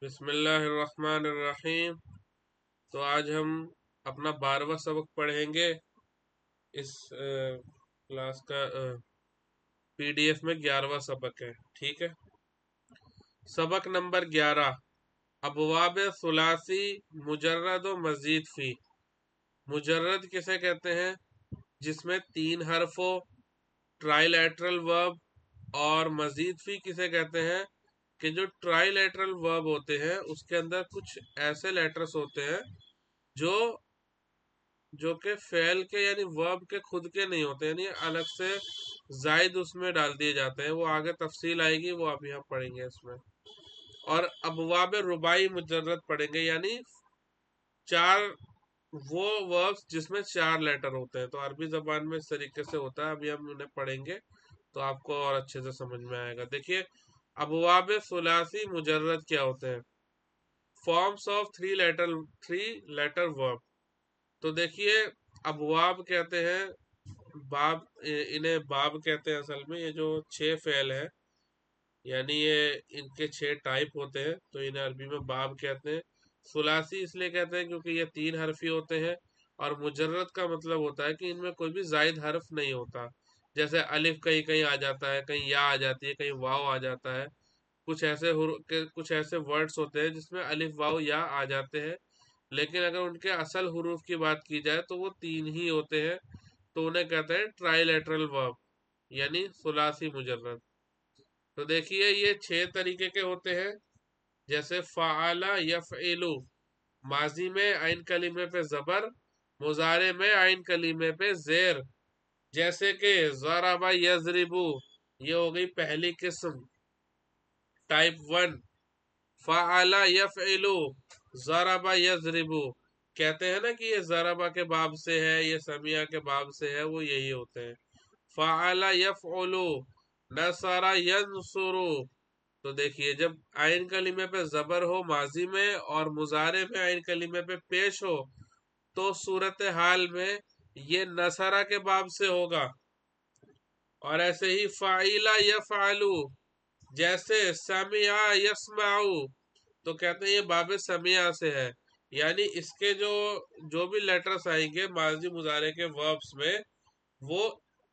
بسم اللہ الرحمن الرحیم۔ تو آج ہم اپنا 12واں سبق پڑھیں گے۔ اس کلاس کا PDF میں 11واں سبق ہے، ٹھیک ہے۔ سبق نمبر 11، ابواب ثلاثی مجرد و مزید فی۔ مجرد کسے کہتے ہیں؟ جس میں 3 حرف ہو، ٹرائی لیٹرل ورب، اور مزید فی کسے کہتے ہیں کہ جو ٹرائی لیٹرل ورب ہوتے ہیں اس کے اندر کچھ ایسے لیٹرز ہوتے ہیں جو کہ فعل کے یعنی ورب کے خود کے نہیں ہوتے، یعنی الگ سے زائد اس میں ڈال دیے جاتے ہیں۔ وہ آگے تفصیل آئے گی، وہ ابھی ہم پڑھیں گے اس میں۔ اور ابواب رباعی مجرد پڑھیں گے، یعنی 4 وہ وربس جس میں 4 لیٹر ہوتے ہیں۔ تو عربی زبان میں اس طریقے سے ہوتا ہے، ابھی ہم انہیں پڑھیں گے تو آپ کو اور اچھے سے سمجھ میں آئے گا۔ دیکھیے ابواب ثلاثی مجرد کیا ہوتے ہیں؟ فارمز آف 3 لیٹر ورب۔ تو دیکھیے ابواب کہتے ہیں، باب، انہیں باب کہتے ہیں اصل میں۔ یہ جو 6 فعل ہیں، یعنی یہ ان کے 6 ٹائپ ہوتے ہیں، تو انہیں عربی میں باب کہتے ہیں۔ ثلاثی اس لیے کہتے ہیں کیونکہ یہ 3 حرفی ہوتے ہیں، اور مجرد کا مطلب ہوتا ہے کہ ان میں کوئی بھی زائد حرف نہیں ہوتا۔ جیسے الف کہیں کہیں آ جاتا ہے، کہیں یا آ جاتی ہے، کہیں واو آ جاتا ہے۔ کچھ ایسے ورڈز ہوتے ہیں جس میں الف واو یا آ جاتے ہیں، لیکن اگر ان کے اصل حروف کی بات کی جائے تو وہ 3 ہی ہوتے ہیں، تو انہیں کہتے ہیں ٹرائی لیٹرل ورب، یعنی ثلاثی مجرد۔ تو دیکھیے یہ 6 طریقے کے ہوتے ہیں، جیسے فعل یفعل، ماضی میں عین کلمے پہ زبر، مضارع میں عین کلمے پہ زیر۔ جیسے کہ ضرب یضرب، یہ ہو گئی پہلی قسم، ٹائپ 1۔ فعل یفعل، ضرب یضرب، کہتے ہیں نا کہ یہ ضربہ کے باب سے ہے، یہ سمیع کے باب سے ہے، وہ یہی ہوتے ہیں۔ فعل یفعل، نصر ینصر۔ تو دیکھیے جب عین کلمے پہ زبر ہو ماضی میں اور مضارع میں عین کلمے پہ پیش ہو تو صورتحال میں یہ نصرہ کے باب سے ہوگا۔ اور ایسے ہی فعل یفعل، جیسے سمع یسمع، تو کہتے ہیں یہ باب سمیع سے ہے، یعنی اس کے جو بھی لیٹرز آئیں گے ماضی مضارع کے وربس میں وہ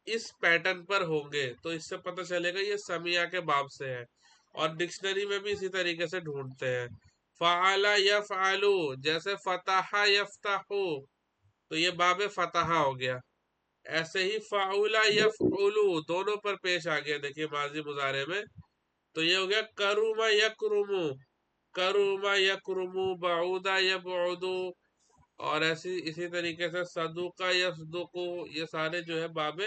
اس پیٹرن پر ہوں گے، تو اس سے پتہ چلے گا یہ سمیع کے باب سے ہے۔ اور ڈکشنری میں بھی اسی طریقے سے ڈھونڈتے ہیں۔ فعل یفعل، جیسے فتح یفتح، تو یہ باب فتح ہو گیا۔ ایسے ہی فعل یفعل، دونوں پر پیش آ گیا، دیکھیے ماضی مضارع میں، تو یہ ہو گیا کرم یکرم، کرم یکرم، بعود یبعد، اور اسی طریقے سے صدق یصدق، یہ سارے جو ہے باب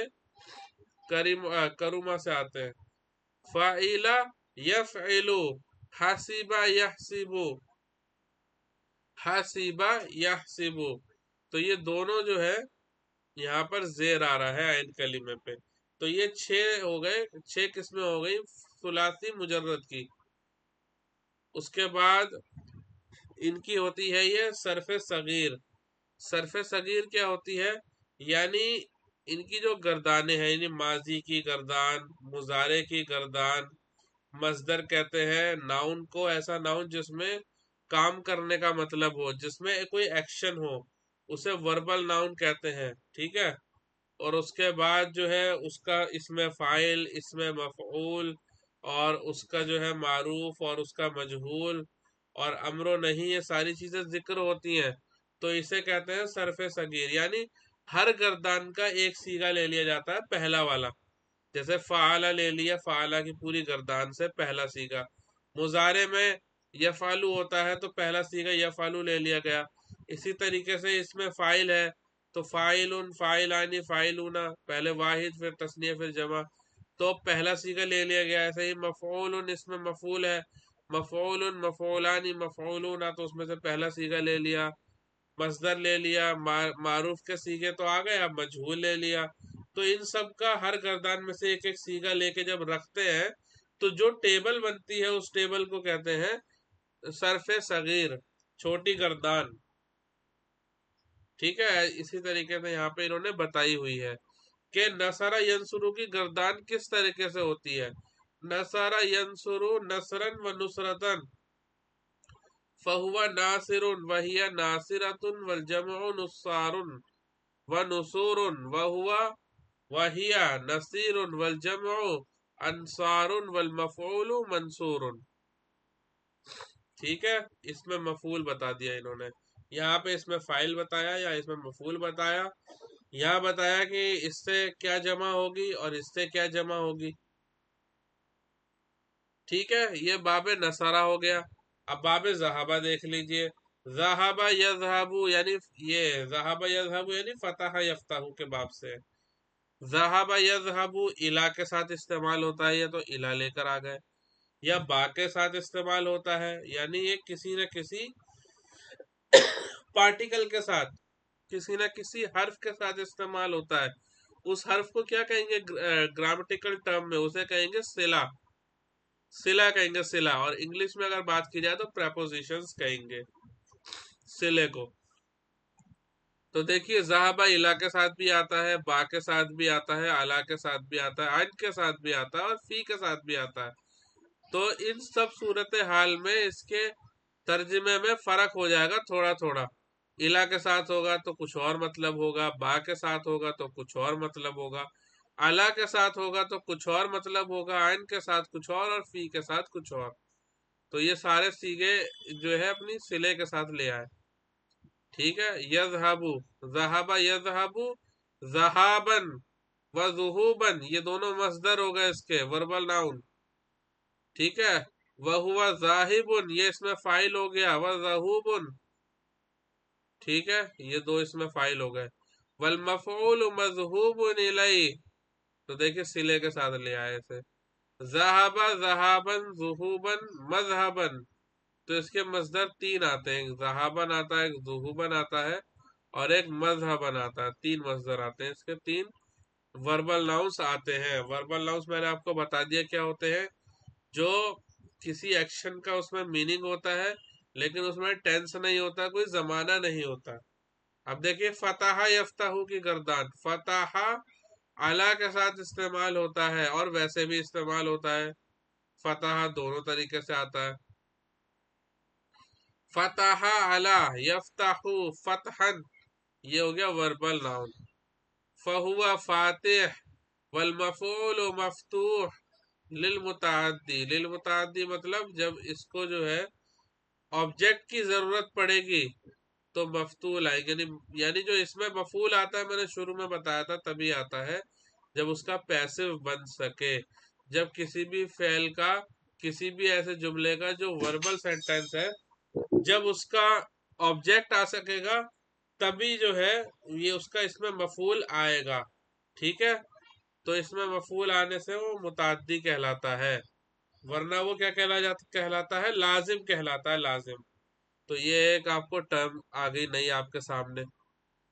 کرما سے آتے ہیں۔ فعل یفعل، حسب یحسب، حسب یحسب، تو یہ دونوں جو ہے یہاں پر زیر آ رہا ہے عین کلمے پہ۔ تو یہ 6 ہو گئے، 6 قسمیں ہو گئی ثلاثی مجرد کی۔ اس کے بعد ان کی ہوتی ہے یہ صرف صغیر۔ صرف صغیر کیا ہوتی ہے؟ یعنی ان کی جو گردانیں ہیں، یعنی ماضی کی گردان، مضارع کی گردان، مصدر کہتے ہیں ناؤن کو، ایسا ناؤن جس میں کام کرنے کا مطلب ہو، جس میں کوئی ایکشن ہو، اسے وربل ناؤن کہتے ہیں، ٹھیک ہے۔ اور اس کے بعد جو ہے اس کا اسم فاعل، اسم مفعول، اور اس کا جو ہے معروف اور اس کا مجہول اور امر و نہی، یہ ساری چیزیں ذکر ہوتی ہیں، تو اسے کہتے ہیں صرف صغیر۔ یعنی ہر گردان کا ایک صیغہ لے لیا جاتا ہے، پہلا والا، جیسے فعل لے لیا، فعل کی پوری گردان سے پہلا صیغہ۔ مضارع میں یفعلو ہوتا ہے تو پہلا صیغہ یفعلو لے لیا گیا۔ اسی طریقے سے اس میں فاعل ہے تو فاعل، فاعلان، فاعلون، پہلے واحد پھر تثنیہ پھر جمع، تو پہلا صیغہ لے لیا گیا۔ ایسے ہی مفعول، اس میں مفعول ہے، مفعول، مفعولان، مفعولون، تو اس میں سے پہلا صیغہ لے لیا۔ مصدر لے لیا، معروف کے صیغے تو آ گئے، اب مجہول لے لیا۔ تو ان سب کا ہر گردان میں سے ایک ایک صیغہ لے کے جب رکھتے ہیں تو جو ٹیبل بنتی ہے اس ٹیبل کو کہتے ہیں صرف صغیر، چھوٹی گردان، ٹھیک ہے۔ اسی طریقے سے یہاں پہ انہوں نے بتائی ہوئی ہے کہ نصر ینصرو کی گردان کس طریقے سے ہوتی ہے۔ نصر ینصرو نصرن و نصرتن، فہو ناصر وہی ناصرۃ والجمع نصار ونصور وہو وہی نصیر والجمع انصار والمفعول منصور. ٹھیک ہے، اس میں مفعول بتا دیا انہوں نے، یہاں پہ اس میں فاعل بتایا یا اس میں مفعول بتایا، یہاں بتایا کہ اس سے کیا جمع ہوگی اور اس سے کیا جمع ہوگی. ٹھیک ہے، یہ باب نصرہ ہو گیا. اب باب ذہابہ دیکھ لیجئے. ذہابہ یذہبو یعنی یہ ذہابہ یذہبو یعنی فتح یفتح کے باب سے. ذہابہ یذہبو الا کے ساتھ استعمال ہوتا ہے، یہ تو الا لے کر آ گئے. یا با کے ساتھ استعمال ہوتا ہے، یعنی یہ کسی نہ کسی پارٹیکل کے ساتھ، کسی نہ کسی حرف کے ساتھ استعمال ہوتا ہے. اس حرف کو کیا کہیں گے گرامٹیکل ٹرم میں؟ اسے کہیں گے صلہ. صلہ کہیں گے صلہ. اور انگلش میں اگر بات کی جائے تو پریپوزیشنز کہیں گے صلے کو. تو دیکھیے ذہابہ الا کے ساتھ بھی آتا ہے، با کے ساتھ بھی آتا ہے، الا کے ساتھ بھی آتا ہے، عن کے ساتھ بھی آتا ہے، اور فی کے ساتھ بھی آتا ہے. تو ان سب صورتحال میں اس کے ترجمے میں فرق ہو جائے گا تھوڑا تھوڑا. الا کے ساتھ ہوگا تو کچھ اور مطلب ہوگا، با کے ساتھ ہوگا تو کچھ اور مطلب ہوگا، الا کے ساتھ ہوگا تو کچھ اور مطلب ہوگا، عین کے ساتھ کچھ اور فی کے ساتھ کچھ اور. تو یہ سارے سیغے جو ہے اپنی صلے کے ساتھ لے آئے. ٹھیک ہے، یذہبو ذہبہ یذہبو ذہابن و ذہوبن، یہ دونوں مصدر ہو گئے اس کے وربل ناؤن. ٹھیک ہے، وہو ذاہبن یہ اس میں فاعل ہو گیا، وذہوبن. ٹھیک ہے، یہ دو اس میں فاعل ہو گئے. والمفعول مذہوب الیہ، تو دیکھیں صلے کے ساتھ لے آئے اسے. ذہب ذہابن ذہوبن مذہبن، تو اس کے مصدر تین آتے ہیں، ایک ذہابن آتا ہے، ایک ذہوبن آتا ہے، اور ایک مذہبن آتا ہے. تین مصدر آتے ہیں اس کے، تین وربل ناؤنس آتے ہیں. وربل ناؤنس میں نے آپ کو بتا دیا کیا ہوتے ہیں، جو کسی ایکشن کا اس میں میننگ ہوتا ہے لیکن اس میں ٹینس نہیں ہوتا، کوئی زمانہ نہیں ہوتا. اب دیکھیے فتح یفتح کی گردان، فتح اعلیٰ کے ساتھ استعمال ہوتا ہے اور ویسے بھی استعمال ہوتا ہے. فتح دونوں طریقے سے آتا ہے. فتح اعلیٰ یفتح فتحا، یہ ہو گیا وربل ناؤن. فہو فاتح والمفعول مفتوح للمتعدی. للمتعدی مطلب جب اس کو جو ہے آبجیکٹ کی ضرورت پڑے گی تو مفتول آئے گی. یعنی جو اس میں مفعول آتا ہے میں نے شروع میں بتایا تھا، تبھی آتا ہے جب اس کا پیسو بن سکے. جب کسی بھی فعل کا، کسی بھی ایسے جملے کا جو وربل سینٹینس ہے، جب اس کا آبجیکٹ آ سکے گا تبھی جو ہے یہ اس کا اس میں مفعول آئے گا. ٹھیک ہے، تو اس میں مفعول آنے سے وہ متعدی کہلاتا ہے، ورنہ وہ کیا کہلاتا ہے؟ لازم کہلاتا ہے، لازم. تو یہ ایک آپ کو ٹرم آ گئی نہیں آپ کے سامنے.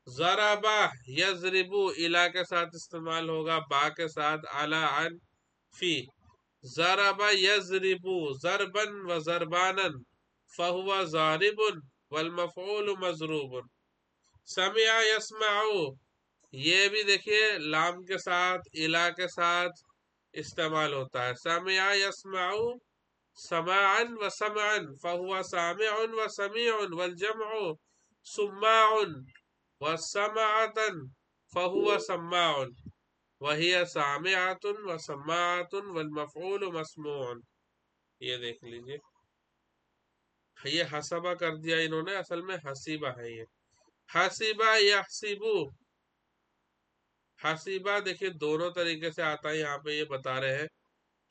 ضربہ یضربو الا کے ساتھ استعمال ہوگا، با کے ساتھ، اعلی عن فی. ضربہ یضربو ضربن و ضربانن فہو ضارب والمفعول مضروب. سمع یسمعو، یہ بھی دیکھیے لام کے ساتھ الا کے ساتھ استعمال ہوتا ہے. سمع یسمعو سماعا و سمعا فہو سامع و سمیع والجمع سماع و سمعتا فہو سماع وہی سامعات و سماعات والمفعول مسموع. یہ دیکھ لیجئے، یہ حسبہ کر دیا انہوں نے، اصل میں حسیبہ ہے. یہ حسیبہ یحسبو، حسیبہ دیکھیے دونوں طریقے سے آتا ہے. یہاں پہ یہ بتا رہے ہیں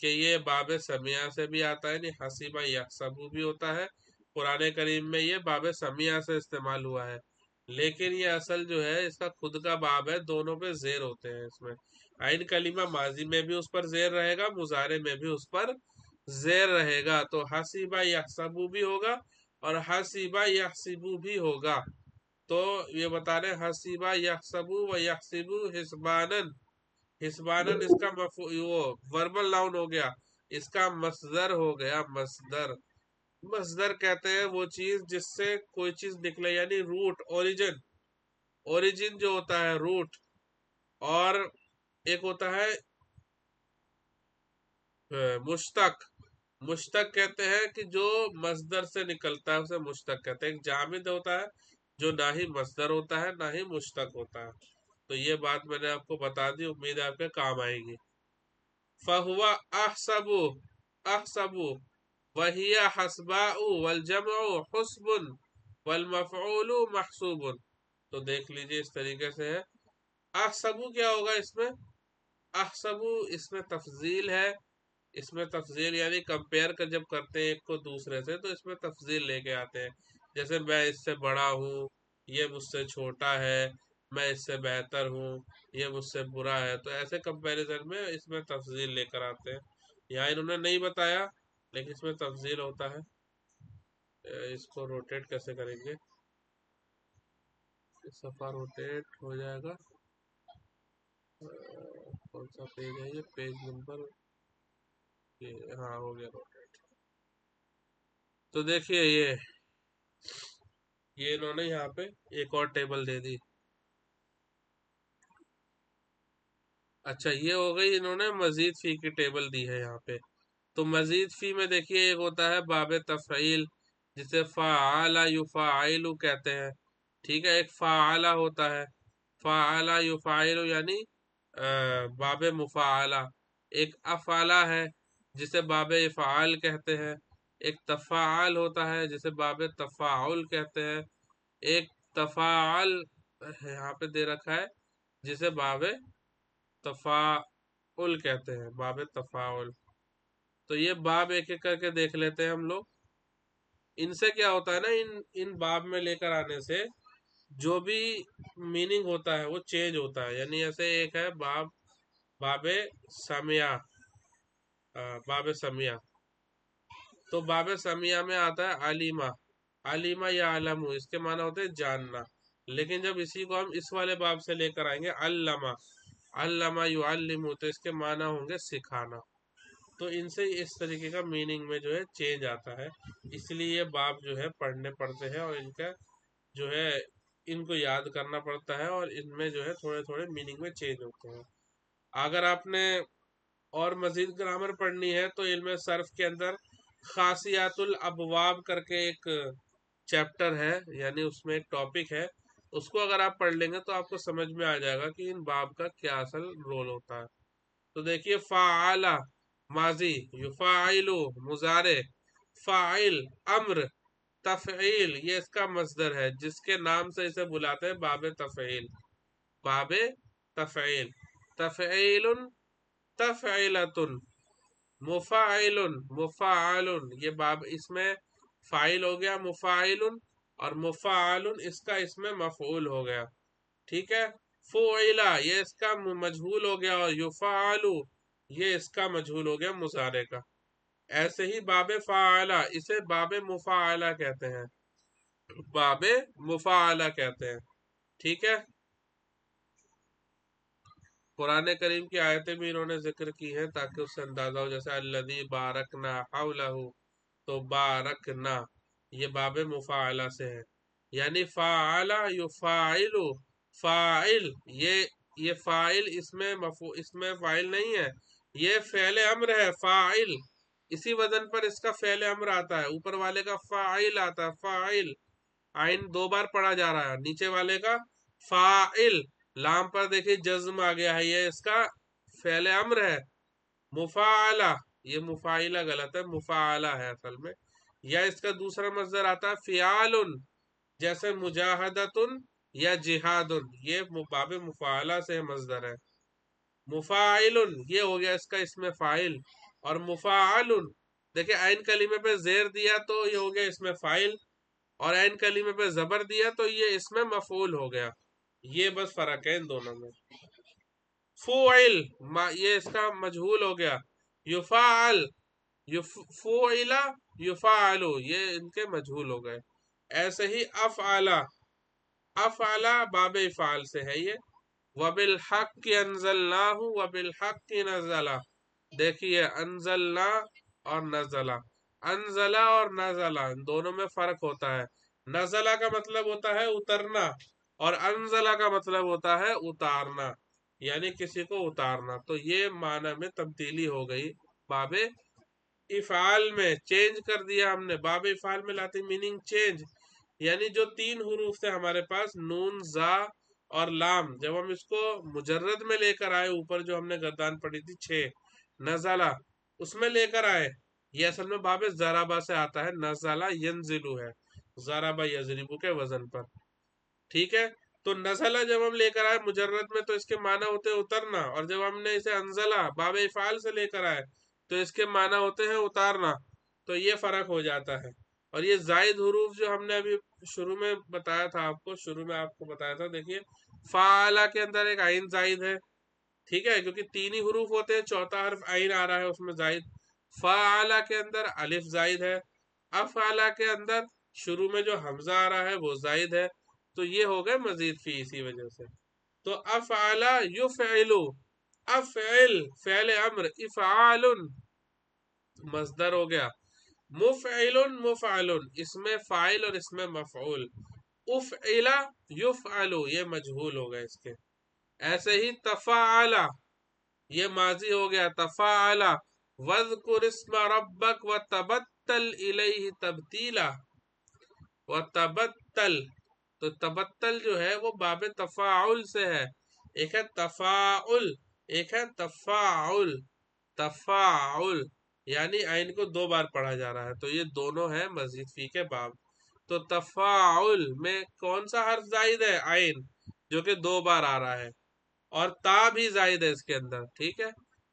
کہ یہ باب سمیہ سے بھی آتا ہے، نہیں حسیبہ یحسبو بھی ہوتا ہے. قرآن کریم میں یہ باب سمیہ سے استعمال ہوا ہے، لیکن یہ اصل جو ہے اس کا خود کا باب ہے، دونوں پہ زیر ہوتے ہیں. اس میں عین کلمہ ماضی میں بھی اس پر زیر رہے گا، مضارع میں بھی اس پر زیر رہے گا. تو حسیبہ یحسبو بھی ہوگا اور حسیبہ یحسبو بھی ہوگا. تو یہ بتا رہے حسیبہ یحسبو و یحسبو حسبانن. حسبانن اس کا وہ وربل ناؤن ہو گیا، اس کا مصدر ہو گیا. مصدر، مصدر کہتے ہیں وہ چیز جس سے کوئی چیز نکلے، یعنی روٹ، اوریجن. اوریجن جو ہوتا ہے روٹ، اور ایک ہوتا ہے مشتق. مشتق کہتے ہیں کہ جو مصدر سے نکلتا ہے اسے مشتق کہتے ہیں. ایک جامد ہوتا ہے جو نہ ہی مصدر ہوتا ہے نہ ہی مشتق ہوتا ہے. تو یہ بات میں نے آپ کو بتا دی، امید ہے آپ کے کام آئے گی. فہوا احسبو، احسبو وہی حسباء والجمع حسب والمفعول محسوب. تو دیکھ لیجئے اس طریقے سے ہے. احسبو کیا ہوگا اس میں؟ احسبو اس میں تفضیل ہے. اس میں تفضیل یعنی کمپیئر کر جب کرتے ہیں ایک کو دوسرے سے تو اس میں تفضیل لے کے آتے ہیں. جیسے میں اس سے بڑا ہوں، یہ مجھ سے چھوٹا ہے، میں اس سے بہتر ہوں، یہ مجھ سے برا ہے. تو ایسے کمپیریزن میں اس میں تفضیل لے کر آتے ہیں. یہاں انہوں نے نہیں بتایا لیکن اس میں تفضیل ہوتا ہے. اس کو روٹیٹ کیسے کریں گے؟ صفحہ روٹیٹ ہو جائے گا. کون سا پیج ہے یہ؟ پیج نمبر، ہاں ہو گیا روٹیٹ. تو دیکھیے یہ انہوں نے یہاں پہ ایک اور ٹیبل دے دی. اچھا یہ ہو گئی انہوں نے مزید فی کی ٹیبل دی ہے یہاں پہ. تو مزید فی میں دیکھیے ایک ہوتا ہے باب تفعیل جسے فعال یفعل کہتے ہیں. ٹھیک ہے، ایک فعال ہوتا ہے، فعال یفعل یعنی باب مفعلہ. ایک افعلہ ہے جسے باب افعال کہتے ہیں. ایک تفاعل ہوتا ہے جسے باب تفاعل کہتے ہیں. ایک تفاعل یہاں پہ دے رکھا ہے جسے باب تفاعل کہتے ہیں، باب تفاعل. تو یہ باب ایک ایک کر کے دیکھ لیتے ہیں ہم لوگ. ان سے کیا ہوتا ہے نا، ان باب میں لے کر آنے سے جو بھی میننگ ہوتا ہے وہ چینج ہوتا ہے. یعنی ایسے ایک ہے باب سمیہ، باب سمیہ. تو باب سمیہ میں آتا ہے علیمہ، علیمہ یا علم، اس کے معنی ہوتے ہیں جاننا. لیکن جب اسی کو ہم اس والے باب سے لے کر آئیں گے علمہ، علمہ یعلم، تو اس کے معنی ہوں گے سکھانا. تو ان سے اس طریقے کا میننگ میں جو ہے چینج آتا ہے. اس لیے یہ باب جو ہے پڑھنے پڑتے ہیں اور ان کا جو ہے ان کو یاد کرنا پڑتا ہے اور ان میں جو ہے تھوڑے تھوڑے میننگ میں چینج ہوتے ہیں. اگر آپ نے اور مزید گرامر پڑھنی ہے تو علم صرف کے اندر خاصیات الابواب کر کے ایک چیپٹر ہے، یعنی اس میں ایک ٹاپک ہے. اس کو اگر آپ پڑھ لیں گے تو آپ کو سمجھ میں آ جائے گا کہ ان باب کا کیا اصل رول ہوتا ہے. تو دیکھیے فعال ماضی، یفاعل مضارع، فاعل امر، تفعیل یہ اس کا مصدر ہے جس کے نام سے اسے بلاتے ہیں باب تفعیل. باب تفعیل، تفعیل، تفعیلۃ، مفاعل، مفاعل. یہ باب اس میں فاعل ہو گیا مفاعل، اور مفاعل اس کا اس میں مفعول ہو گیا. ٹھیک ہے. فعلا یہ اس کا مجہول ہو گیا، اور یفعل یہ اس کا مجہول ہو گیا مضارع کا. ایسے ہی باب فعلا اسے باب مفاعلہ کہتے ہیں، باب مفاعلہ کہتے ہیں. ٹھیک ہے. قرآن کریم کی آیتیں بھی انہوں نے ذکر کی ہیں تاکہ اس سے اندازہ ہو. جیسے الذی بارکنا حولہ، تو بارکنا یہ باب مفاعلہ سے ہے. یعنی فاعل یفاعل، فاعل یہ فاعل اس میں فاعل نہیں ہے، یہ فعل امر ہے فاعل. اسی وزن پر اس کا فعل امر آتا ہے. اوپر والے کا فاعل آتا ہے، فاعل، آئین دو بار پڑھا جا رہا ہے. نیچے والے کا فاعل، لام پر دیکھیں جزم آ گیا ہے، یہ اس کا فعل امر ہے. مفاعلہ یہ مفاعلہ غلط ہے، مفاعلہ ہے اصل میں. یا اس کا دوسرا مصدر آتا ہے فعال، جیسے مجاہدۃ یا جہاد، یہ باب مفاعلہ سے مصدر ہے. مفاعل یہ ہو گیا اس کا اس میں فاعل، اور مفاعل دیکھیں عین کلمے پہ زیر دیا تو یہ ہو گیا اس میں فاعل، اور عین کلمے پہ زبر دیا تو یہ اس میں مفعول ہو گیا. یہ بس فرق ہے ان دونوں میں. فعل یہ اس کا مجہول ہو گیا. یفعل، فعل یفعل یہ ان کے مجہول ہو گئے. ایسے ہی افعلا، افعلا باب افعال سے ہے یہ. وبالحق انزلناہ وبالحق نزل، دیکھیے انزلنا اور نزلہ، انزلہ اور نزلہ ان دونوں میں فرق ہوتا ہے. نزلہ کا مطلب ہوتا ہے اترنا، اور انزلہ کا مطلب ہوتا ہے اتارنا، یعنی کسی کو اتارنا. تو یہ معنی میں تبدیلی ہو گئی باب افعال میں چینج کر دیا ہم نے، باب افعال میں لاتے میننگ چینج، یعنی جو 3 حروف تھے ہمارے پاس نون زا اور لام، جب ہم اس کو مجرد میں لے کر آئے، اوپر جو ہم نے گردان پڑھی تھی 6 نزلہ، اس میں لے کر آئے، یہ اصل میں باب ضربہ سے آتا ہے، نزلہ ینزلو ہے ضربہ یضربو کے وزن پر، ٹھیک ہے؟ تو نزلہ جب ہم لے کر آئے مجرد میں تو اس کے معنی ہوتے ہیں اترنا، اور جب ہم نے اسے انزلہ باب افعال سے لے کر آئے تو اس کے معنی ہوتے ہیں اتارنا، تو یہ فرق ہو جاتا ہے۔ اور یہ زائد حروف جو ہم نے ابھی شروع میں بتایا تھا آپ کو، بتایا تھا، دیکھیے فعلا کے اندر ایک عین زائد ہے، ٹھیک ہے، کیونکہ 3 ہی حروف ہوتے ہیں، چوتھا حرف عین آ رہا ہے اس میں زائد۔ فعلا کے اندر الف زائد ہے، افعلا کے اندر شروع میں جو حمزہ آ رہا ہے وہ زائد ہے، تو یہ ہو گئے مزید فی، اسی وجہ سے۔ تو افعلا یفعلو، افعل فعل امر، افعال مصدر ہو گیا، مفعل مفعل اس میں فاعل اور اس میں مفعول، افعل یفعل یہ مجہول ہو گئے اس کے۔ ایسے ہی تفاعل یہ ماضی ہو گیا، تفاعل، وذکر اسم ربک وتبتل الیہ تبتیلا، وتبتل، تو تبتل جو ہے وہ باب تفاعل سے ہے، ایک ہے تفاعل، ایک ہے تفاعل، تفاعل یعنی عین کو 2 بار پڑھا جا رہا ہے، تو یہ دونوں ہیں مزید فی کے باب۔ تو تفاعل میں کون سا حرف زائد ہے؟ عین، جو کہ 2 بار آ رہا ہے، اور تا بھی زائد ہے اس کے اندر، ٹھیک ہے،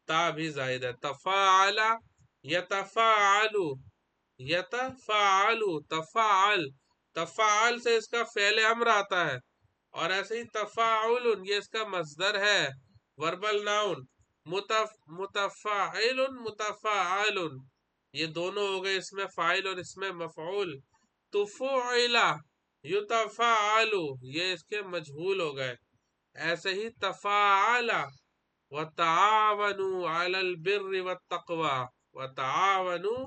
تا بھی زائد ہے۔ تفاعل یتفاعل، یتفاعل، تفاعل، تفاعل سے اس کا فعل امر آتا ہے، اور ایسے ہی تفاعل یہ اس کا مصدر ہے، وربل ناؤن، متفاعل متفاعل، یہ دونوں ہو گئے اس میں فاعل اور اس میں مفعول۔ تفعل یتفاعل یہ اس کے مجہول ہو گئے، ایسے ہی تفاعل، وتعاونوا علی البر والتقوی، وتعاونوا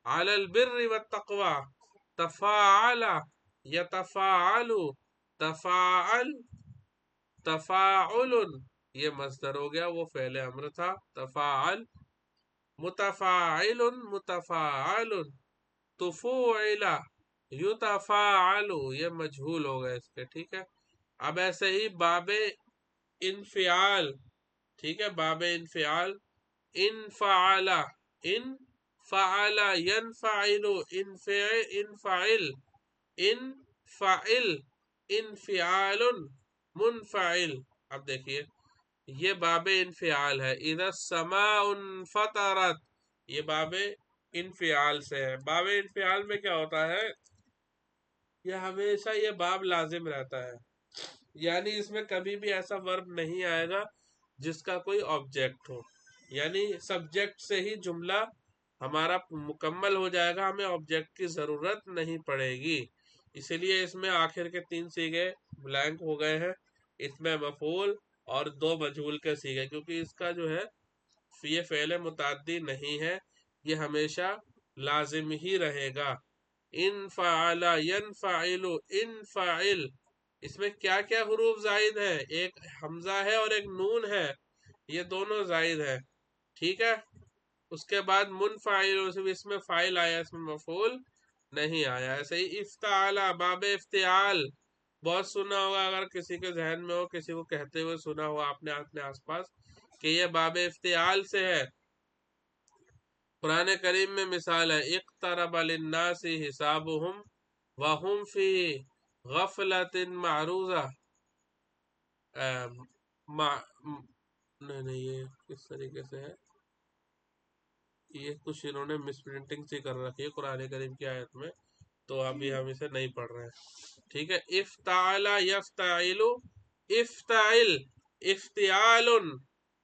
علی البر والتقوی، تفاعل یتفاعل، تفاعل، تفاعل یہ مصدر ہو گیا، وہ فعل امر تھا، تفاعل، متفاعل متفاعل، تفوعل یتفاعل یہ مجہول ہو گئے اس کے، ٹھیک ہے۔ اب ایسے ہی باب انفعال، ٹھیک ہے، باب انفعال، انفعل، انفعل ینفعل، انفعل، انفعل، انفعال منفعل۔ اب دیکھیے یہ باب انفعال ہے، اذا السماء انفطرت، یہ باب انفعال سے ہے۔ باب انفعال میں کیا ہوتا ہے، یہ ہمیشہ یہ باب لازم رہتا ہے، یعنی اس میں کبھی بھی ایسا ورب نہیں آئے گا جس کا کوئی آبجیکٹ ہو، یعنی سبجیکٹ سے ہی جملہ ہمارا مکمل ہو جائے گا، ہمیں آبجیکٹ کی ضرورت نہیں پڑے گی، اسی لیے اس میں آخر کے 3 صیغے بلینک ہو گئے ہیں، اس میں مفعول اور 2 مجہول کے صیغے، کیونکہ اس کا جو ہے یہ فعل متعدی نہیں ہے، یہ ہمیشہ لازم ہی رہے گا۔ انفعل ینفعل، انفعل، اس میں کیا کیا حروف زائد ہیں؟ ایک حمزہ ہے اور ایک نون ہے، یہ دونوں زائد ہیں، ٹھیک ہے۔ اس کے بعد منفعل، اس میں فاعل آیا، اس میں مفعول نہیں آیا۔ ایسے ہی افتعال، باب افتعال بہت سنا ہوگا، اگر کسی کے ذہن میں ہو، کسی کو کہتے ہوئے سنا ہوا آپ نے اپنے آس پاس کہ یہ باب افتعال سے ہے۔ قرآن کریم میں مثال ہے، اقترب للناس حسابهم وهم فی غفلۃ معروضہ، نہیں یہ کس طریقے سے ہے، یہ کچھ انہوں نے مس پرنٹنگ سے کر رکھی ہے قرآن کریم کی آیت میں، تو ابھی ہم اسے نہیں پڑھ رہے ہیں، ٹھیک ہے۔ افتعل یفتعل، افتعل، افتعال،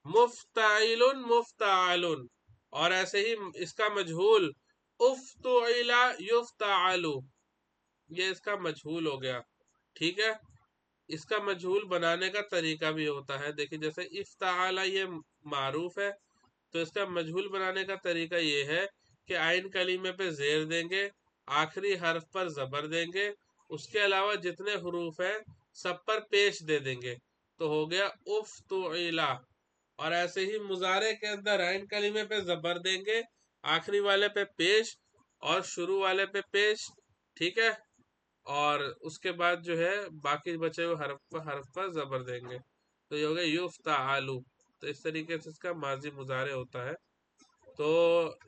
مفتعل مفتعل، اور ایسے ہی اس کا مجہول افتعل یفتعل، یہ اس کا مجہول ہو گیا، ٹھیک ہے۔ اس کا مجہول بنانے کا طریقہ بھی ہوتا ہے، دیکھیں جیسے افتعال یہ معروف ہے، تو اس کا مجہول بنانے کا طریقہ یہ ہے کہ عین کلمے پہ زیر دیں گے، آخری حرف پر زبر دیں گے، اس کے علاوہ جتنے حروف ہیں سب پر پیش دے دیں گے، تو ہو گیا افتعلا۔ اور ایسے ہی مضارع کے اندر عین کلمے پہ زبر دیں گے، آخری والے پہ پیش اور شروع والے پہ پیش، ٹھیک ہے، اور اس کے بعد جو ہے باقی بچے ہوئے حرف پر زبر دیں گے، تو یہ ہو گیا یفتعلو۔ تو اس طریقے سے اس کا ماضی مضارع ہوتا ہے۔ تو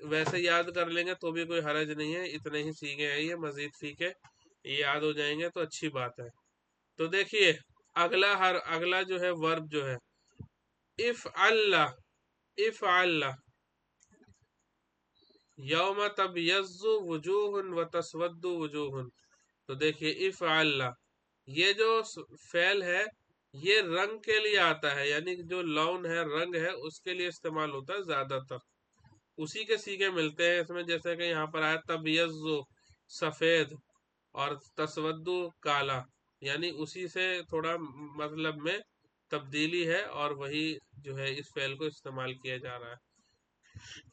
ویسے یاد کر لیں گے تو بھی کوئی حرج نہیں ہے، اتنے ہی سیکھے ہیں، یہ مزید سیکھے یہ یاد ہو جائیں گے تو اچھی بات ہے۔ تو دیکھیے اگلا جو ہے ورب جو ہے افعل، افعل یوم تبیض وجوہ و تسود وجوہ۔ تو دیکھیے افعل، یہ جو فعل ہے یہ رنگ کے لیے آتا ہے، یعنی جو لون ہے، رنگ ہے، اس کے لیے استعمال ہوتا ہے زیادہ تر، اسی کے سیگے ملتے ہیں اس میں، جیسے کہ یہاں پر آیا تبیض سفید اور تسودو کالا، یعنی اسی سے تھوڑا مطلب میں تبدیلی ہے، اور وہی جو ہے اس فعل کو استعمال کیا جا رہا ہے۔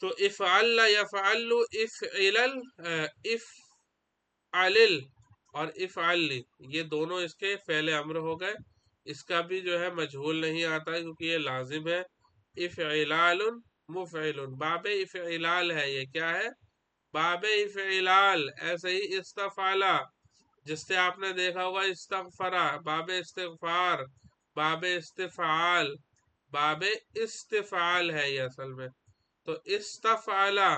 تو افعل یفعل، افعلل، افعلل اور افعل، یہ دونوں اس کے فعل امر ہو گئے۔ اس کا بھی جو ہے مجہول نہیں آتا ہے کیونکہ یہ لازم ہے۔ افعلال مفعل، باب افعلال ہے، یہ کیا ہے؟ باب افعلال۔ ایسے ہی استفعلا، جس سے آپ نے دیکھا ہوگا استغفرا، باب استغفار، باب استفعال، باب استفعال ہے یہ اصل میں۔ تو استفعلا،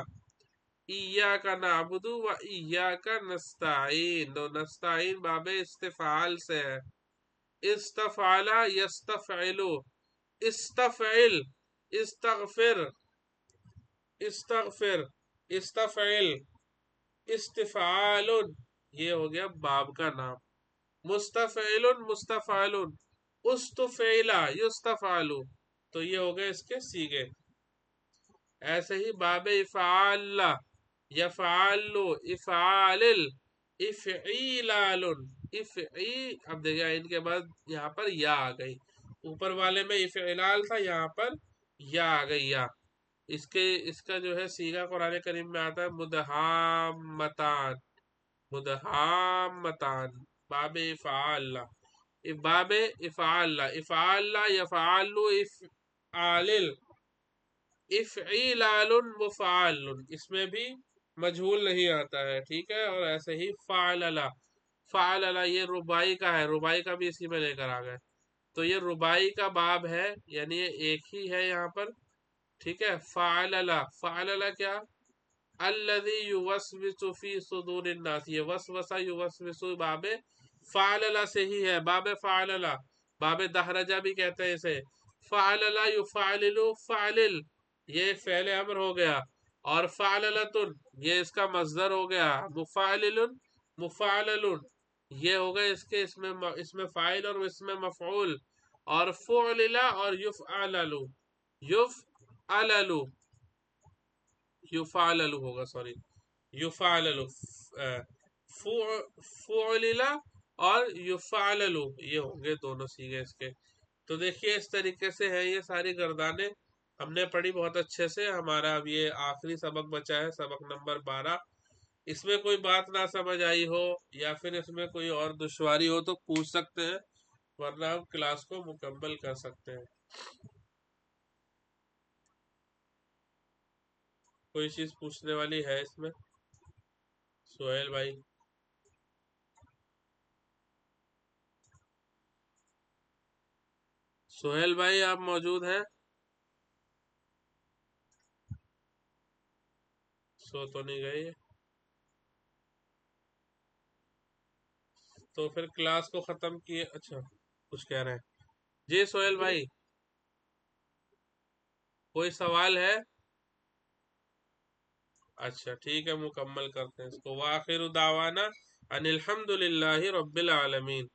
ایاک نعبد و ایاک نستعین، تو نستعین باب استفعال سے ہے۔ استفعلا یستفعلو، استفعل، استغفر، استغفر، استفعل، استفعال، یہ ہو گیا باب کا نام۔ مستفعل، مستفعل، استفعلا یستفعل، تو یہ ہو گئے اس کے سیغے۔ ایسے ہی باب افعال، یفعل، افعال، افعیلال، اب دیکھیں ان کے بعد یہاں پر یا آ گئی، اوپر والے میں افعلال تھا، یہاں پر یا آ گئی یا۔ اس کا جو ہے سیغہ قرآن کریم میں آتا ہے مدہامتان، مدہامتان، باب افعال، باب افعال، افعال یفعل، افعال، افعیلال مفعال، اس میں بھی مجہول نہیں آتا ہے، ٹھیک ہے۔ اور ایسے ہی فعللا، فعللا یہ ربائی کا ہے، ربائی کا بھی اسی میں لے کر آ گئے، تو یہ ربائی کا باب ہے، یعنی یہ ایک ہی ہے یہاں پر، ٹھیک ہے۔ فعللا، فعللا کیا؟ الذی یوسوس فی صدور الناس، یہ وسوسہ یوسوس باب فعللا سے ہی ہے، باب فعللا، باب دہرجہ بھی کہتے ہیں اسے۔ فعللا یفعلل، فعلل یہ فعل امر ہو گیا، اور فعللتن یہ اس کا مصدر ہو گیا، مفعلل، مفعلل یہ ہو گئے اس میں فاعل اور اس میں مفعول، اور فعللا اور یفعلل، یفعلل، یفعلل ہوگا، سوری، یفعلل، فعللا اور یفعلل، یہ ہوں گے دونوں سیغے اس کے۔ تو دیکھیے اس طریقے سے ہے یہ ساری گردانیں ہم نے پڑھی بہت اچھے سے۔ ہمارا اب یہ آخری سبق بچا ہے، سبق نمبر 12۔ اس میں کوئی بات نہ سمجھ آئی ہو یا پھر اس میں کوئی اور دشواری ہو تو پوچھ سکتے ہیں، ورنہ ہم کلاس کو مکمل کر سکتے ہیں۔ کوئی چیز پوچھنے والی ہے اس میں؟ سہیل بھائی، سہیل بھائی آپ موجود ہیں؟ سو تو نہیں گئے؟ تو پھر کلاس کو ختم کیے؟ اچھا کچھ کہہ رہے ہیں جی سہیل بھائی، کوئی سوال ہے؟ اچھا ٹھیک ہے، مکمل کرتے ہیں اس کو۔ وآخر دعوانا ان الحمد للہ رب العالمین۔